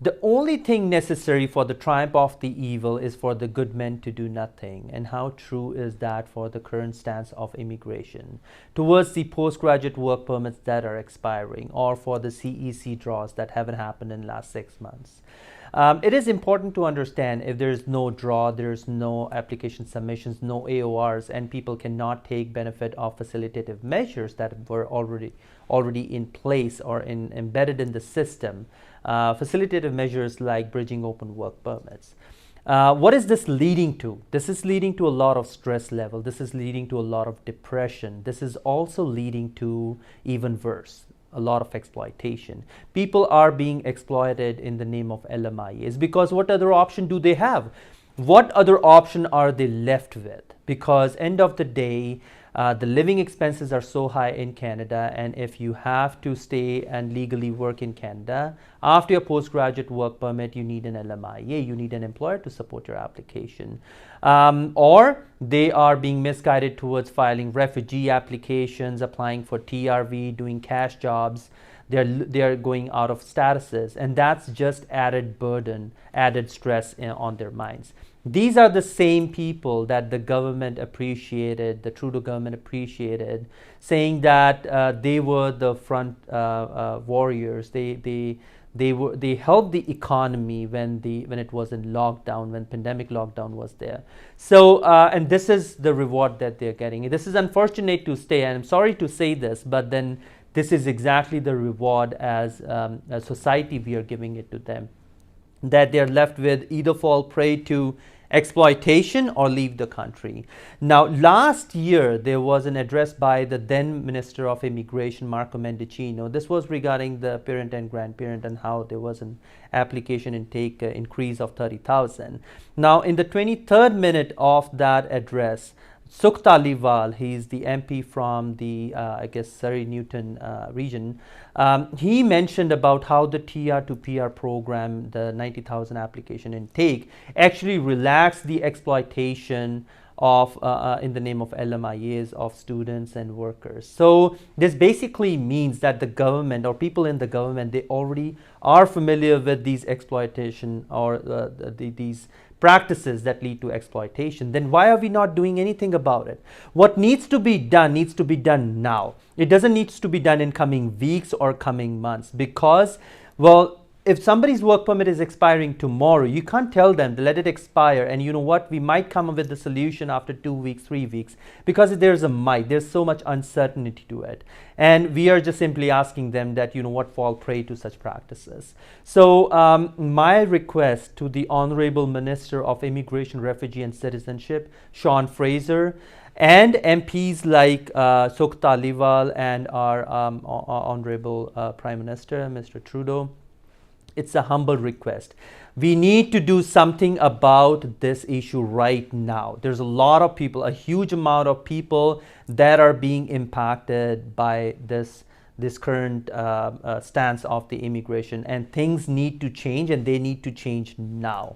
The only thing necessary for the triumph of the evil is for the good men to do nothing. And how true is that for the current stance of immigration towards the postgraduate work permits that are expiring, or for the CEC draws that haven't happened in the last 6 months? It is important to understand, if there's no draw, there's no application submissions, no AORs, and people cannot take benefit of facilitative measures that were already in place or embedded in the system. Facilitative measures like bridging open work permits. What is this leading to? This is leading to a lot of stress level. This is leading to a lot of depression. This is also leading to even worse, a lot of exploitation. People are being exploited in the name of LMIAs because what other option do they have? What other option are they left with? Because end of the day, the living expenses are so high in Canada, and if you have to stay and legally work in Canada, after your postgraduate work permit, you need an LMIA, you need an employer to support your application. Or they are being misguided towards filing refugee applications, applying for TRV, doing cash jobs. They're going out of statuses, and that's just added burden, added stress on their minds. These are the same people that the government appreciated, the Trudeau government appreciated, saying that they were the front warriors. They helped the economy when it was in lockdown, when pandemic lockdown was there. So and this is the reward that they're getting. This is unfortunate to say, and I'm sorry to say this, but then this is exactly the reward as a society we are giving it to them, that they're left with either fall prey to exploitation or leave the country. Now, last year, there was an address by the then Minister of Immigration, Marco Mendicino. This was regarding the parent and grandparent and how there was an application intake increase of 30,000. Now, in the 23rd minute of that address, Sukh Taliwal, he's the MP from the, I guess, Surrey Newton region. He mentioned about how the TR to PR program, the 90,000 application intake, actually relaxed the exploitation of in the name of LMIAs of students and workers. So this basically means that the government or people in the government, they already are familiar with these exploitation or these practices that lead to exploitation. Then why are we not doing anything about it? What needs to be done now. It doesn't need to be done in coming weeks or coming months, because, well, if somebody's work permit is expiring tomorrow, you can't tell them to let it expire and you know what, we might come up with the solution after 2 weeks, 3 weeks, because there's so much uncertainty to it. And we are just simply asking them that, you know what, fall prey to such practices. So my request to the Honorable Minister of Immigration, Refugee and Citizenship, Sean Fraser, and MPs like Sukh Taliwal and our Honorable Prime Minister, Mr. Trudeau, it's a humble request. We need to do something about this issue right now. There's a lot of people, a huge amount of people that are being impacted by this current stance of the immigration, and things need to change, and they need to change now.